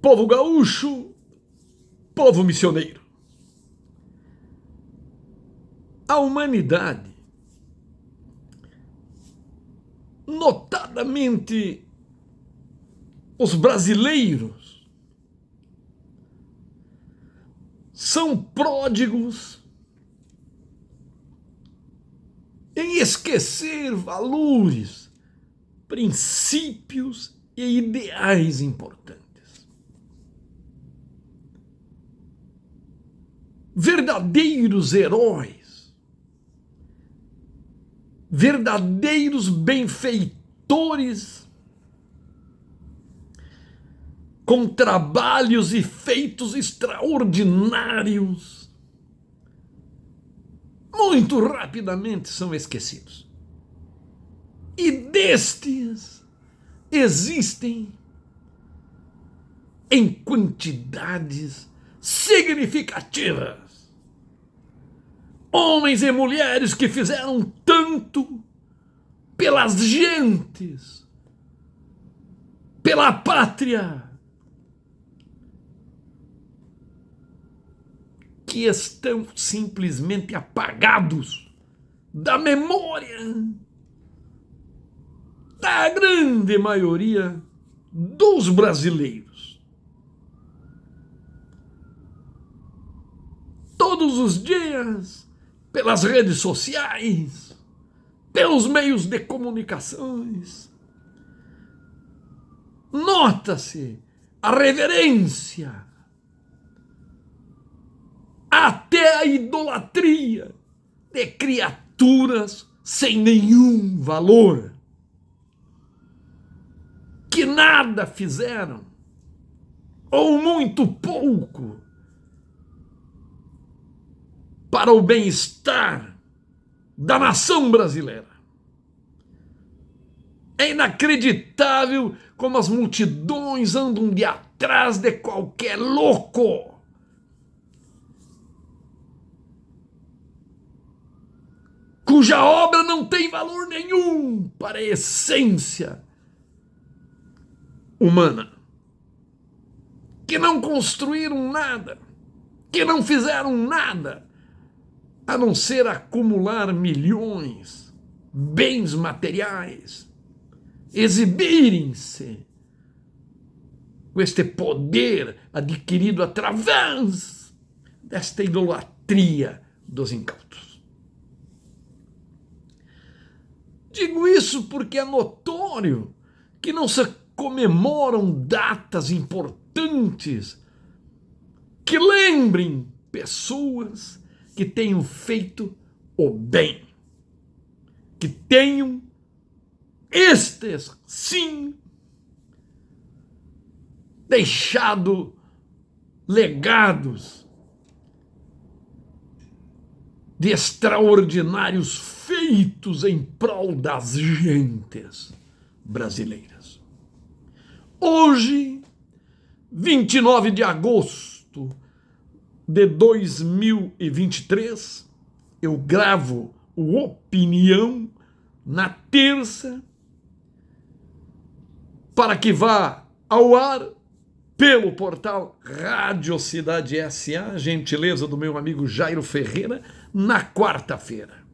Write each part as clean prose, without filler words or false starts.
povo gaúcho, povo missioneiro. A humanidade, notadamente os brasileiros, são pródigos em esquecer valores, princípios e ideais importantes. Verdadeiros heróis, verdadeiros benfeitores, com trabalhos e feitos extraordinários, muito rapidamente são esquecidos. E destes existem em quantidades significativas homens e mulheres que fizeram tanto pelas gentes, pela pátria, que estão simplesmente apagados da memória da grande maioria dos brasileiros. Todos os dias, pelas redes sociais, pelos meios de comunicações, nota-se a reverência, até a idolatria de criaturas sem nenhum valor, que nada fizeram, ou muito pouco, para o bem-estar da nação brasileira. É inacreditável como as multidões andam de atrás de qualquer louco, cuja obra não tem valor nenhum para a essência humana, que não construíram nada, que não fizeram nada, a não ser acumular milhões, bens materiais, exibirem-se com este poder adquirido através desta idolatria dos incautos. Digo isso porque é notório que não se comemoram datas importantes que lembrem pessoas que tenham feito o bem, que tenham estes, sim, deixado legados de extraordinários feitos em prol das gentes brasileiras. Hoje, 29 de agosto de 2023, eu gravo o Opinião na terça, para que vá ao ar pelo portal Rádio Cidade S.A., gentileza do meu amigo Jairo Ferreira, na quarta-feira.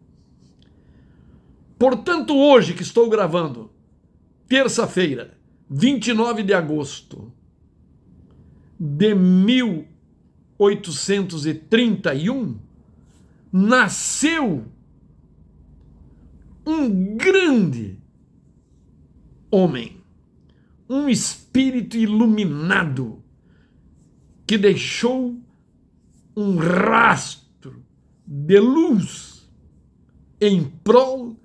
Portanto, hoje que estou gravando, terça-feira, 29 de agosto de 1831, nasceu um grande homem, um espírito iluminado, que deixou um rastro de luz em prol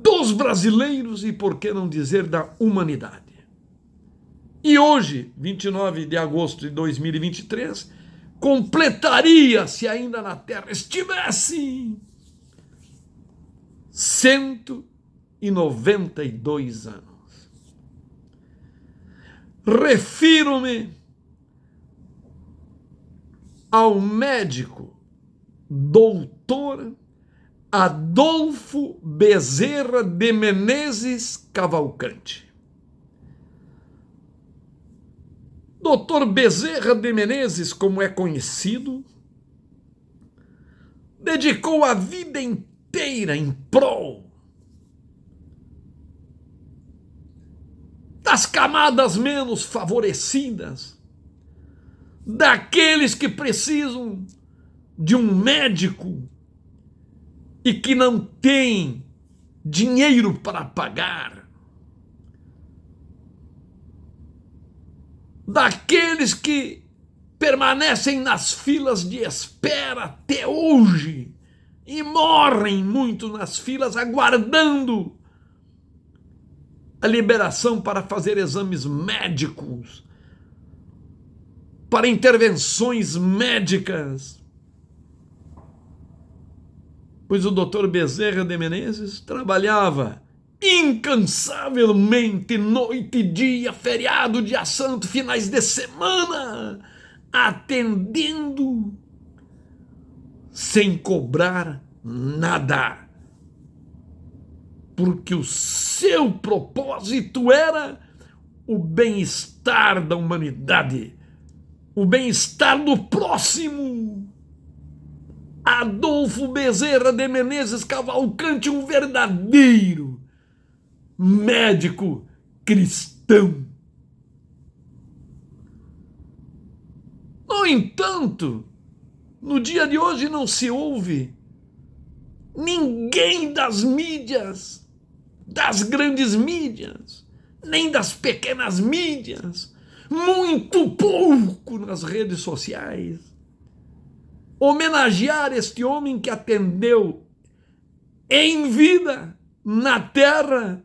dos brasileiros e, por que não dizer, da humanidade. E hoje, 29 de agosto de 2023, completaria, se ainda na Terra estivesse, 192 anos. Refiro-me ao médico doutor Adolfo Bezerra de Menezes Cavalcante. Dr. Bezerra de Menezes, como é conhecido, dedicou a vida inteira em prol das camadas menos favorecidas, daqueles que precisam de um médico e que não têm dinheiro para pagar, daqueles que permanecem nas filas de espera até hoje e morrem muito nas filas aguardando a liberação para fazer exames médicos, para intervenções médicas. Pois o Dr. Bezerra de Menezes trabalhava incansavelmente, noite e dia, feriado, dia santo, finais de semana, atendendo sem cobrar nada. Porque o seu propósito era o bem-estar da humanidade, o bem-estar do próximo. Adolfo Bezerra de Menezes Cavalcante, um verdadeiro médico cristão. No entanto, no dia de hoje não se ouve ninguém das mídias, das grandes mídias, nem das pequenas mídias, muito pouco nas redes sociais, homenagear este homem que atendeu em vida, na terra,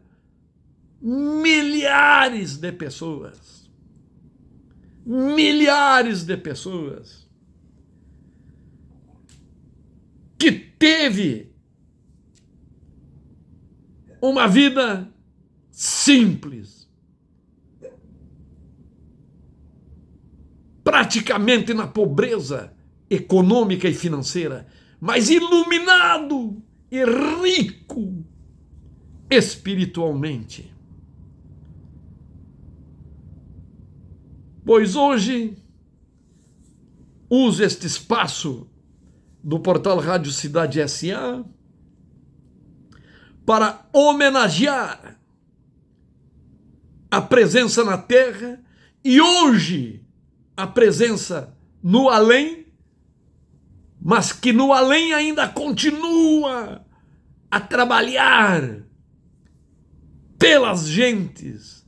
milhares de pessoas. Milhares de pessoas que teve uma vida simples, praticamente na pobreza econômica e financeira, mas iluminado e rico espiritualmente. Pois hoje uso este espaço do portal Rádio Cidade S.A. para homenagear a presença na Terra e hoje a presença no além, mas que no além ainda continua a trabalhar pelas gentes,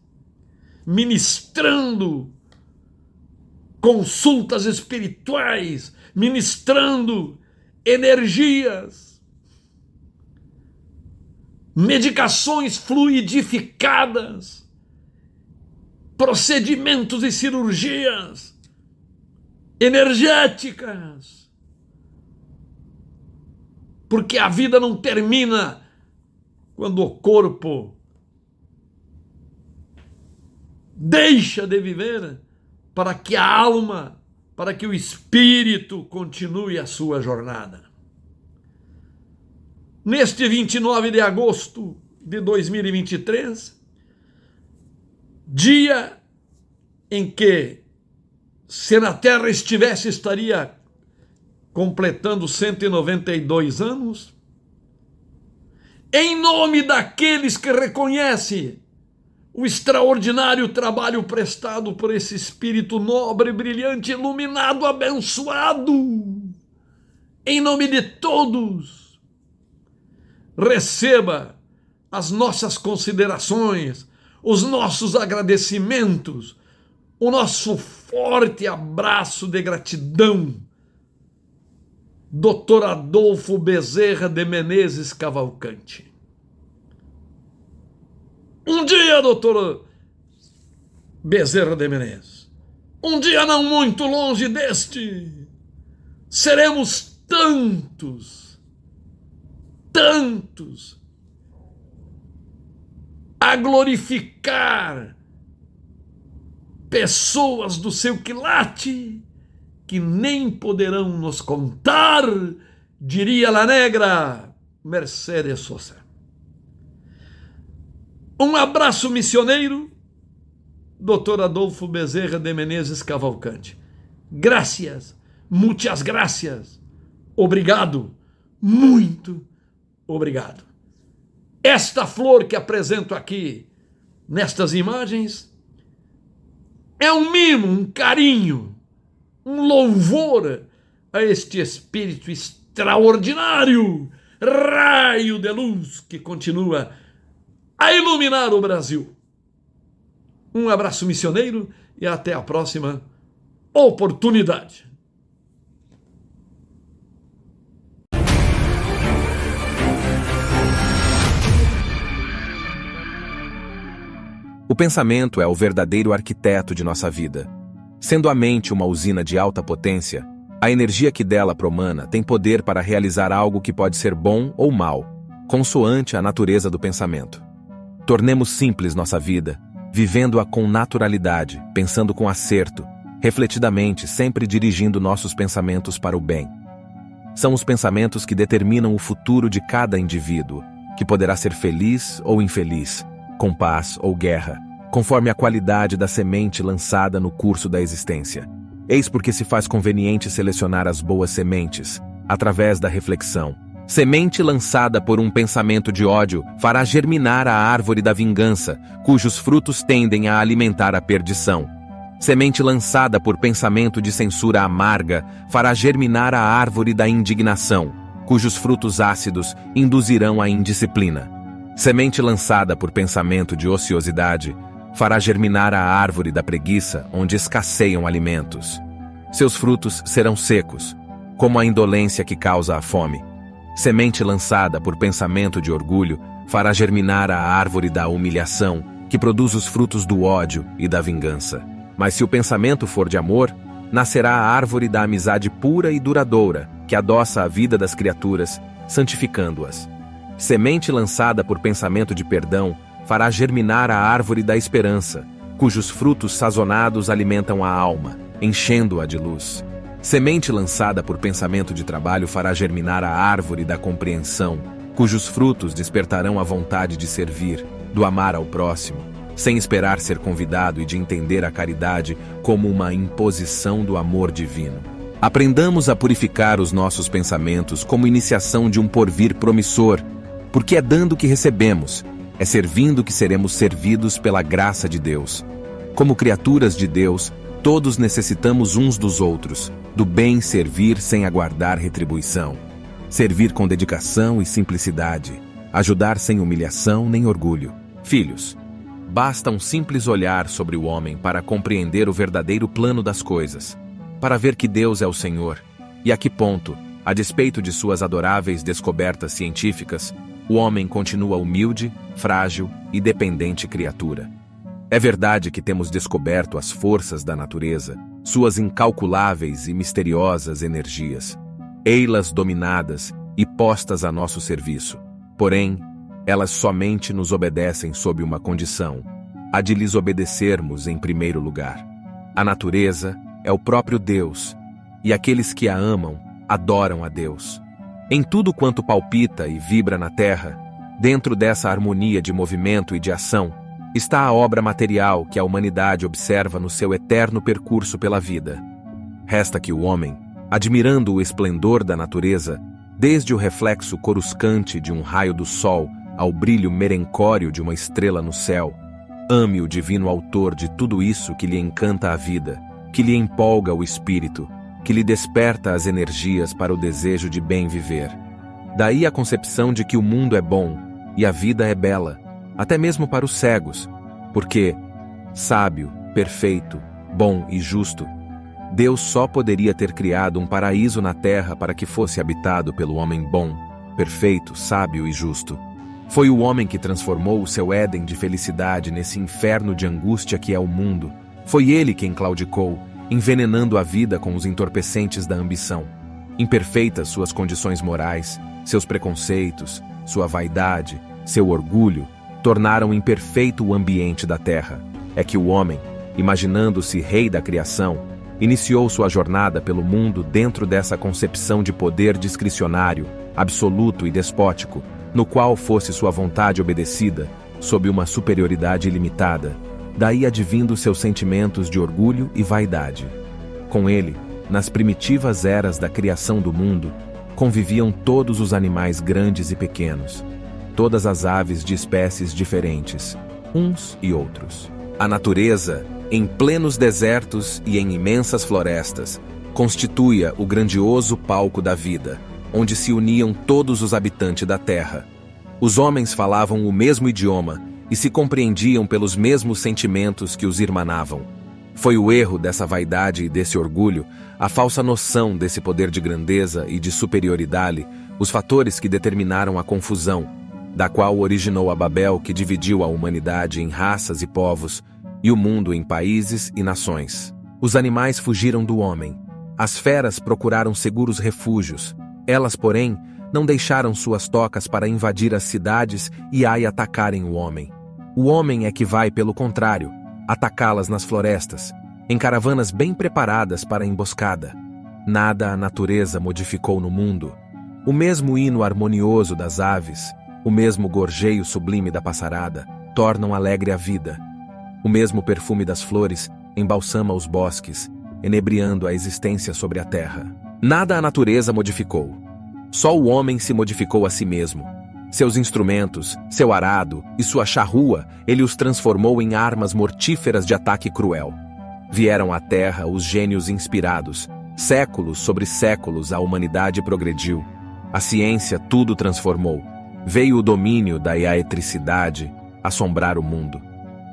ministrando consultas espirituais, ministrando energias, medicações fluidificadas, procedimentos e cirurgias energéticas. Porque a vida não termina quando o corpo deixa de viver, para que a alma, para que o espírito continue a sua jornada. Neste 29 de agosto de 2023, dia em que, se na Terra estivesse, estaria completando 192 anos, em nome daqueles que reconhecem o extraordinário trabalho prestado por esse espírito nobre, brilhante, iluminado, abençoado, em nome de todos, receba as nossas considerações, os nossos agradecimentos, o nosso forte abraço de gratidão, Dr. Adolfo Bezerra de Menezes Cavalcante. Um dia, doutor Bezerra de Menezes, um dia não muito longe deste, seremos tantos a glorificar pessoas do seu quilate que nem poderão nos contar, diria La Negra Mercedes Sosa. Um abraço missioneiro Dr. Adolfo Bezerra de Menezes Cavalcante. Gracias, muitas gracias, obrigado, muito obrigado. Esta flor que apresento aqui, nestas imagens, é um mimo, um carinho, um louvor a este espírito extraordinário, raio de luz que continua a iluminar o Brasil. Um abraço missioneiro e até a próxima oportunidade. O pensamento é o verdadeiro arquiteto de nossa vida. Sendo a mente uma usina de alta potência, a energia que dela promana tem poder para realizar algo que pode ser bom ou mal, consoante a natureza do pensamento. Tornemos simples nossa vida, vivendo-a com naturalidade, pensando com acerto, refletidamente, sempre dirigindo nossos pensamentos para o bem. São os pensamentos que determinam o futuro de cada indivíduo, que poderá ser feliz ou infeliz, com paz ou guerra, conforme a qualidade da semente lançada no curso da existência. Eis porque se faz conveniente selecionar as boas sementes, através da reflexão. Semente lançada por um pensamento de ódio fará germinar a árvore da vingança, cujos frutos tendem a alimentar a perdição. Semente lançada por pensamento de censura amarga fará germinar a árvore da indignação, cujos frutos ácidos induzirão a indisciplina. Semente lançada por pensamento de ociosidade fará germinar a árvore da preguiça, onde escasseiam alimentos. Seus frutos serão secos, como a indolência que causa a fome. Semente lançada por pensamento de orgulho fará germinar a árvore da humilhação, que produz os frutos do ódio e da vingança. Mas se o pensamento for de amor, nascerá a árvore da amizade pura e duradoura, que adoça a vida das criaturas, santificando-as. Semente lançada por pensamento de perdão fará germinar a árvore da esperança, cujos frutos sazonados alimentam a alma, enchendo-a de luz. Semente lançada por pensamento de trabalho fará germinar a árvore da compreensão, cujos frutos despertarão a vontade de servir, do amar ao próximo, sem esperar ser convidado e de entender a caridade como uma imposição do amor divino. Aprendamos a purificar os nossos pensamentos como iniciação de um porvir promissor, porque é dando que recebemos, é servindo que seremos servidos pela graça de Deus. Como criaturas de Deus, todos necessitamos uns dos outros, do bem servir sem aguardar retribuição. Servir com dedicação e simplicidade, ajudar sem humilhação nem orgulho. Filhos, basta um simples olhar sobre o homem para compreender o verdadeiro plano das coisas, para ver que Deus é o Senhor, e a que ponto, a despeito de suas adoráveis descobertas científicas, o homem continua humilde, frágil e dependente criatura. É verdade que temos descoberto as forças da natureza, suas incalculáveis e misteriosas energias, ei-las dominadas e postas a nosso serviço. Porém, elas somente nos obedecem sob uma condição, a de lhes obedecermos em primeiro lugar. A natureza é o próprio Deus, e aqueles que a amam, adoram a Deus. Em tudo quanto palpita e vibra na terra, dentro dessa harmonia de movimento e de ação, está a obra material que a humanidade observa no seu eterno percurso pela vida. Resta que o homem, admirando o esplendor da natureza, desde o reflexo coruscante de um raio do sol ao brilho merencório de uma estrela no céu, ame o divino autor de tudo isso que lhe encanta a vida, que lhe empolga o espírito, que lhe desperta as energias para o desejo de bem viver. Daí a concepção de que o mundo é bom e a vida é bela, até mesmo para os cegos, porque, sábio, perfeito, bom e justo, Deus só poderia ter criado um paraíso na terra para que fosse habitado pelo homem bom, perfeito, sábio e justo. Foi o homem que transformou o seu Éden de felicidade nesse inferno de angústia que é o mundo. Foi ele quem claudicou, envenenando a vida com os entorpecentes da ambição. Imperfeitas suas condições morais, seus preconceitos, sua vaidade, seu orgulho, tornaram imperfeito o ambiente da terra. É que o homem, imaginando-se rei da criação, iniciou sua jornada pelo mundo dentro dessa concepção de poder discricionário, absoluto e despótico, no qual fosse sua vontade obedecida, sob uma superioridade ilimitada, daí advindo seus sentimentos de orgulho e vaidade. Com ele, nas primitivas eras da criação do mundo, conviviam todos os animais grandes e pequenos, todas as aves de espécies diferentes, uns e outros. A natureza, em plenos desertos e em imensas florestas, constituía o grandioso palco da vida, onde se uniam todos os habitantes da terra. Os homens falavam o mesmo idioma e se compreendiam pelos mesmos sentimentos que os irmanavam. Foi o erro dessa vaidade e desse orgulho, a falsa noção desse poder de grandeza e de superioridade, os fatores que determinaram a confusão, da qual originou a Babel que dividiu a humanidade em raças e povos, e o mundo em países e nações. Os animais fugiram do homem. As feras procuraram seguros refúgios. Elas, porém, não deixaram suas tocas para invadir as cidades e aí atacarem o homem. O homem é que vai, pelo contrário, atacá-las nas florestas, em caravanas bem preparadas para a emboscada. Nada a natureza modificou no mundo. O mesmo hino harmonioso das aves, o mesmo gorjeio sublime da passarada, tornam alegre a vida. O mesmo perfume das flores embalsama os bosques, enebriando a existência sobre a terra. Nada a natureza modificou. Só o homem se modificou a si mesmo. Seus instrumentos, seu arado e sua charrua, ele os transformou em armas mortíferas de ataque cruel. Vieram à terra os gênios inspirados. Séculos sobre séculos a humanidade progrediu. A ciência tudo transformou. Veio o domínio da eletricidade assombrar o mundo.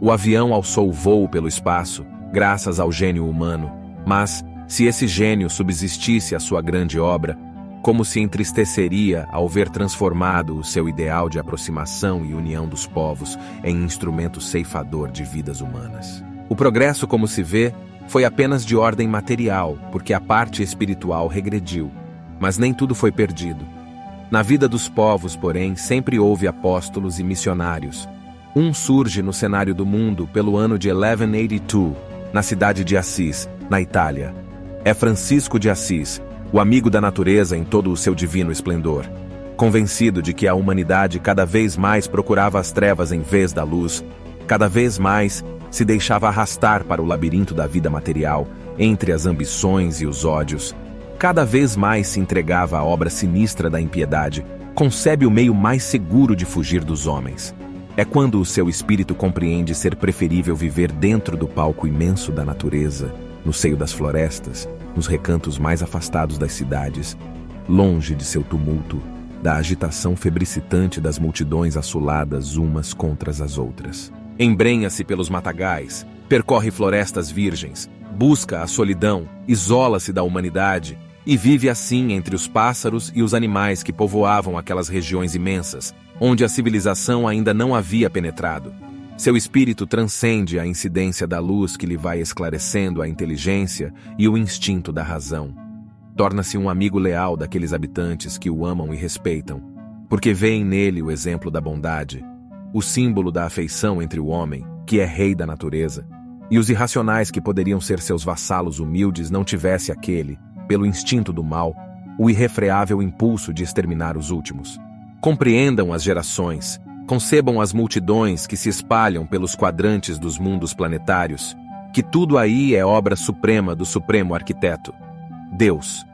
O avião alçou o voo pelo espaço, graças ao gênio humano. Mas, se esse gênio subsistisse à sua grande obra, como se entristeceria ao ver transformado o seu ideal de aproximação e união dos povos em instrumento ceifador de vidas humanas. O progresso, como se vê, foi apenas de ordem material, porque a parte espiritual regrediu. Mas nem tudo foi perdido. Na vida dos povos, porém, sempre houve apóstolos e missionários. Um surge no cenário do mundo pelo ano de 1182, na cidade de Assis, na Itália. É Francisco de Assis, o amigo da natureza em todo o seu divino esplendor. Convencido de que a humanidade cada vez mais procurava as trevas em vez da luz, cada vez mais se deixava arrastar para o labirinto da vida material, entre as ambições e os ódios, cada vez mais se entregava à obra sinistra da impiedade, concebe o meio mais seguro de fugir dos homens. É quando o seu espírito compreende ser preferível viver dentro do palco imenso da natureza, no seio das florestas, nos recantos mais afastados das cidades, longe de seu tumulto, da agitação febricitante das multidões assoladas umas contra as outras. Embrenha-se pelos matagais, percorre florestas virgens, busca a solidão, isola-se da humanidade e vive assim entre os pássaros e os animais que povoavam aquelas regiões imensas, onde a civilização ainda não havia penetrado. Seu espírito transcende a incidência da luz que lhe vai esclarecendo a inteligência e o instinto da razão. Torna-se um amigo leal daqueles habitantes que o amam e respeitam, porque veem nele o exemplo da bondade, o símbolo da afeição entre o homem, que é rei da natureza, e os irracionais que poderiam ser seus vassalos humildes não tivesse aquele, pelo instinto do mal, o irrefreável impulso de exterminar os últimos. Compreendam as gerações, concebam as multidões que se espalham pelos quadrantes dos mundos planetários, que tudo aí é obra suprema do Supremo Arquiteto, Deus.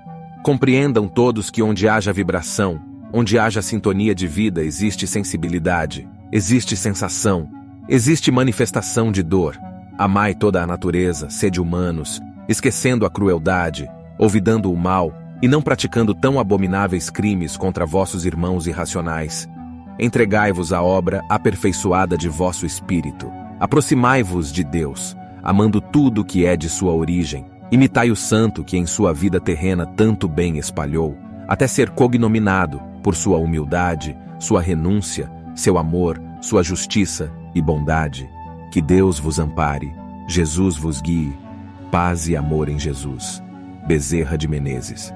Compreendam todos que onde haja vibração, onde haja sintonia de vida, existe sensibilidade, existe sensação, existe manifestação de dor. Amai toda a natureza, sede humanos, esquecendo a crueldade, olvidando o mal e não praticando tão abomináveis crimes contra vossos irmãos irracionais. Entregai-vos à obra aperfeiçoada de vosso espírito. Aproximai-vos de Deus, amando tudo que é de sua origem. Imitai o santo que em sua vida terrena tanto bem espalhou, até ser cognominado por sua humildade, sua renúncia, seu amor, sua justiça e bondade. Que Deus vos ampare, Jesus vos guie. Paz e amor em Jesus. Bezerra de Menezes.